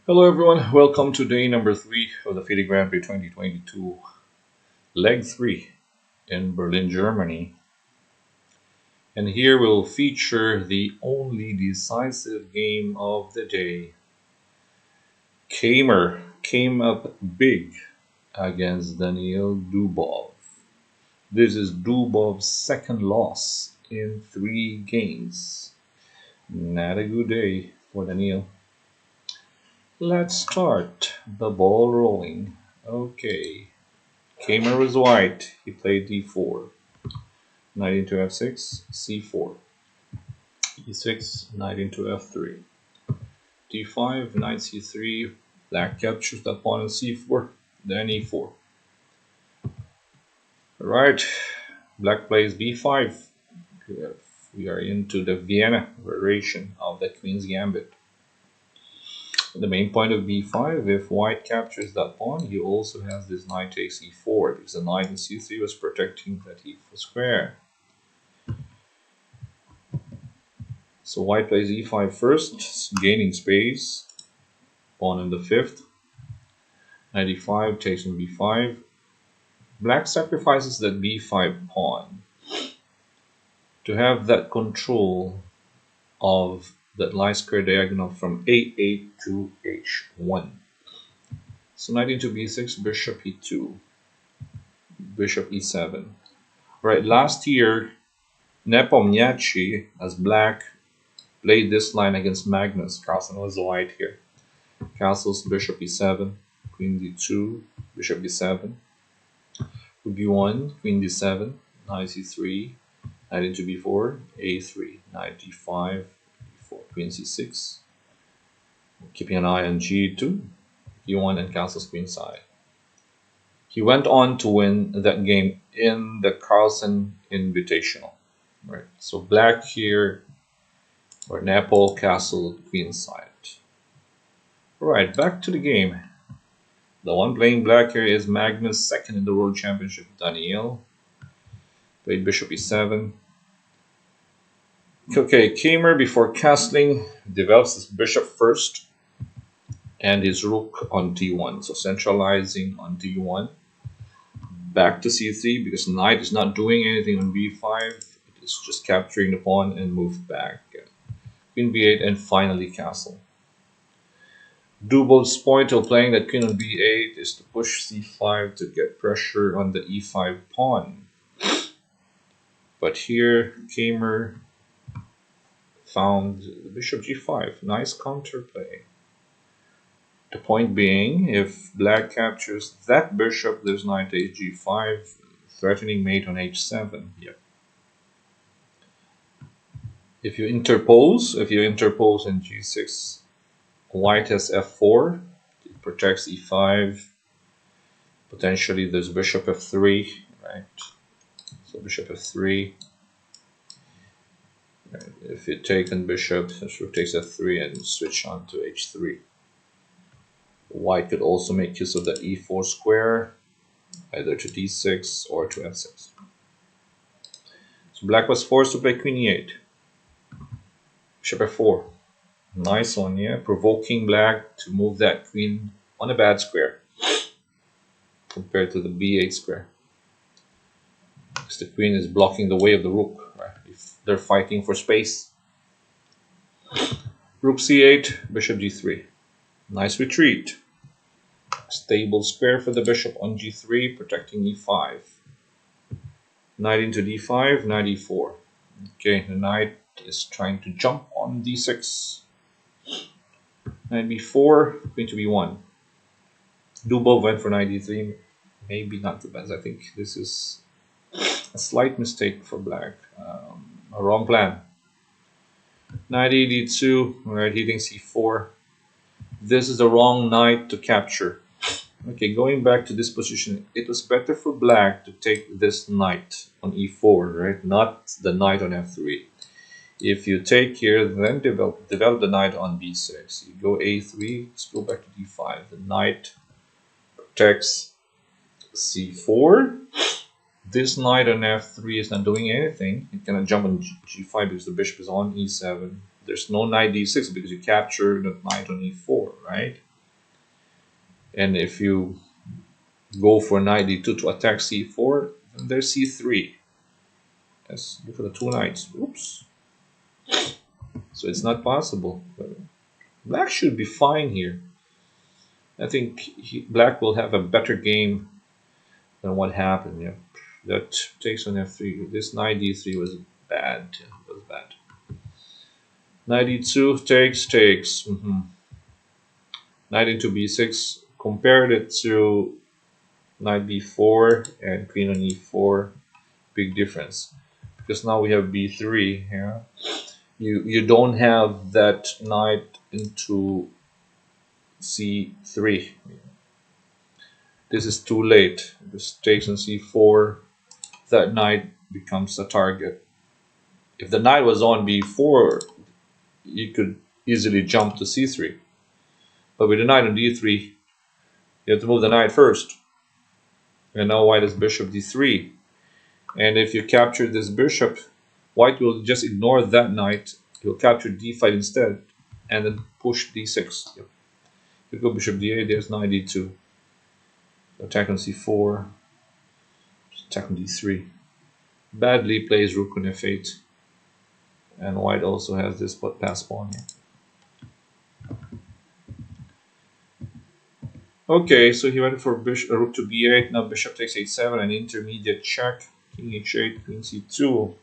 Hello everyone, welcome to day number 3 of the FIDE Grand Prix 2022, leg 3 in Berlin, Germany. And here we'll feature the only decisive game of the day. Keymer came up big against Daniil Dubov. This is Dubov's second loss in 3 games. Not a good day for Daniil. Let's start the ball rolling. Okay. Keymer was white. He played d4. Knight into f6, c4. e6, knight into f3. d5, knight c3. Black captures that pawn on c4. Then e4. Alright. Black plays b5. We are into the Vienna variation of the Queen's Gambit. The main point of b5, if white captures that pawn, he also has this knight takes e4 because the knight in c3 was protecting that e4 square. So white plays e5 first, gaining space. Pawn in the 5th. Knight e5 takes on b5. Black sacrifices that b5 pawn to have that control of that light square diagonal from a8 to h1. So knight into b6, bishop e2, bishop e7. Right, last year Nepomniachtchi as black played this line against Magnus. Carlsen was white here. Castles, bishop e7, queen d2, bishop b7, rook b1, queen d7, knight c3, knight into b4, a3, knight d5, b4, queen c6, keeping an eye on g2, e1, and castles queenside. He went on to win that game in the Carlsen Invitational. Right, so black here, or Napole, castle, queenside. Alright, back to the game. The one playing black here is Magnus, second in the World Championship, Daniil. Played bishop e7. Okay, Keymer, before castling, develops his bishop first and his rook on d1. So centralizing on d1. Back to c3 because knight is not doing anything on b5. It is just capturing the pawn and move back. Queen b8 and finally castle. Dubov's point of playing that queen on b8 is to push c5 to get pressure on the e5 pawn. But here Keymer found bishop g5. Nice counterplay. The point being, if black captures that bishop, there's knight takes g5, threatening mate on h7. Yep. If you interpose in g6, white has f4, it protects e5. Potentially there's bishop f3, right? So bishop f3. Right. If you take on bishop, rook takes f3 and switch on to h3. White could also make use of the e4 square, either to d6 or to f6. So black was forced to play queen e8. Bishop f4. Nice one, yeah. Provoking black to move that queen on a bad square compared to the b8 square. Because the queen is blocking the way of the rook, right? If they're fighting for space. Rook c8, bishop g3. Nice retreat. Stable square for the bishop on g3, protecting e5. Knight into d5, knight e4. Okay, the knight is trying to jump on d6. Knight b4, queen to b1. Dubov went for knight d3. Maybe not the best. I think this is a slight mistake for black. A wrong plan. Knight e d2. Alright, he thinks e4. This is the wrong knight to capture. Okay, going back to this position, it was better for black to take this knight on e4, right? Not the knight on f3. If you take here, then develop the knight on b6. You go a3, let's go back to d5. The knight protects c4. This knight on f3 is not doing anything. It cannot jump on g5 because the bishop is on e7. There's no knight d6 because you capture the knight on e4, right? And if you go for knight d2 to attack c4, then there's c3. Let's look at the two knights. Oops. So it's not possible. Black should be fine here. I think Black will have a better game than what happened. Yeah, that takes on f3. This knight d3 was bad. It was bad. Knight d2 takes. Knight into b6. Compared it to knight b4 and queen on e4. Big difference, because now we have b3. Yeah, you don't have that knight into c3. This is too late. This takes on c4. That knight becomes a target. If the knight was on b4, you could easily jump to c3. But with the knight on d3, you have to move the knight first. And now white has bishop d3. And if you capture this bishop, white will just ignore that knight. He'll capture d5 instead, and then push d6. Yep. You go bishop d8, there's knight d2. Attack on c4. Attack on d3. Badly plays rook on f8. And white also has this pass pawn here. Okay, so he went for rook to b8. Now bishop takes h7, an intermediate check. King h8, queen c2.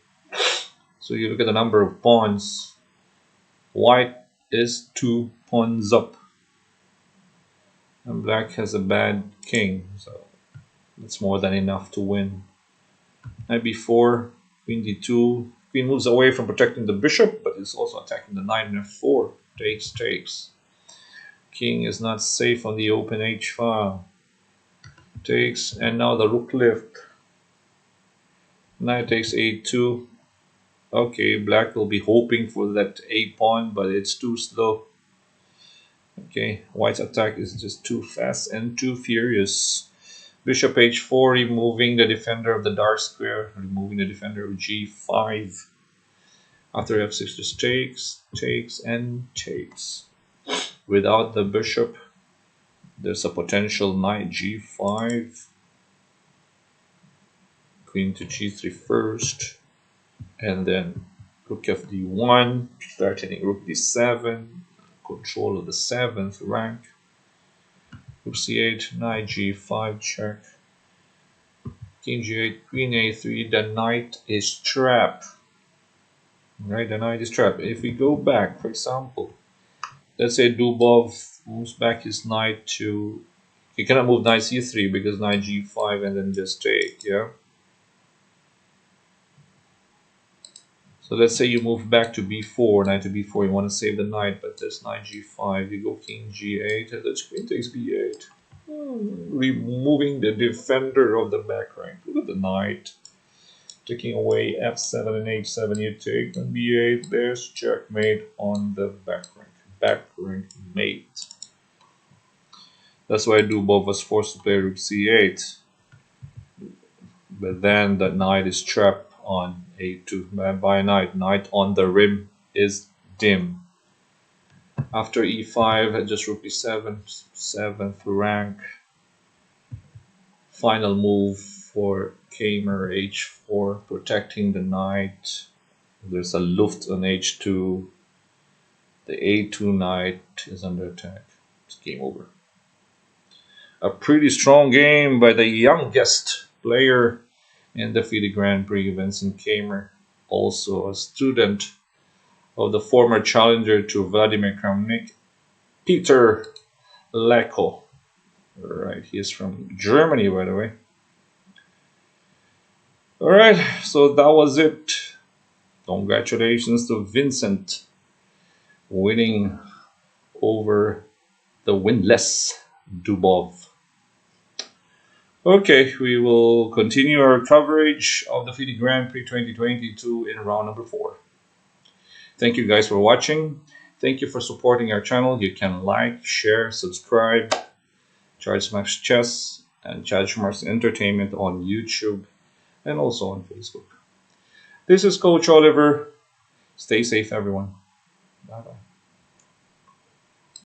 So you look at the number of pawns. White is 2 pawns up. And black has a bad king, so it's more than enough to win. Knight b4, queen d2. Queen moves away from protecting the bishop, but is also attacking the knight in f4. Takes. King is not safe on the open h file. Takes, and now the rook lift. Knight takes a2. Okay, black will be hoping for that a pawn, but it's too slow. Okay, white's attack is just too fast and too furious. Bishop h4, removing the defender of the dark square, removing the defender of g5. After f6, just takes. Without the bishop, there's a potential knight g5. Queen to g3 first, and then rook fd1, threatening rook d7, control of the 7th rank. Rook c8, knight g5 check, king g8, queen a3. The knight is trapped. Right, the knight is trapped. If we go back, for example, let's say Dubov moves back his knight to, he cannot move knight c3 because knight g5 and then just take. Yeah. So let's say you move back to b4, knight to b4, you want to save the knight, but there's knight g5, you go king g8, and the queen takes b8. Removing the defender of the back rank. Look at the knight. Taking away f7 and h7, you take on b8, there's checkmate on the back rank. Back rank mate. That's why Dubov was forced to play rook c8. But then the knight is trapped on a2 by knight. Knight on the rim is dim. After e5, just rook d7, 7th rank. Final move for Keymer, h4, protecting the knight. There's a luft on h2. The a2 knight is under attack. It's game over. A pretty strong game by the youngest player in the FIDE Grand Prix, Vincent Keymer, also a student of the former challenger to Vladimir Kramnik, Peter Leko. Alright, he is from Germany, by the way. Alright, so that was it. Congratulations to Vincent winning over the winless Dubov. Okay, we will continue our coverage of the FIDE Grand Prix 2022 in round number 4. Thank you guys for watching. Thank you for supporting our channel. You can like, share, subscribe, Charles Max Chess and Charles Max Entertainment on YouTube and also on Facebook. This is Coach Oliver. Stay safe, everyone. Bye-bye.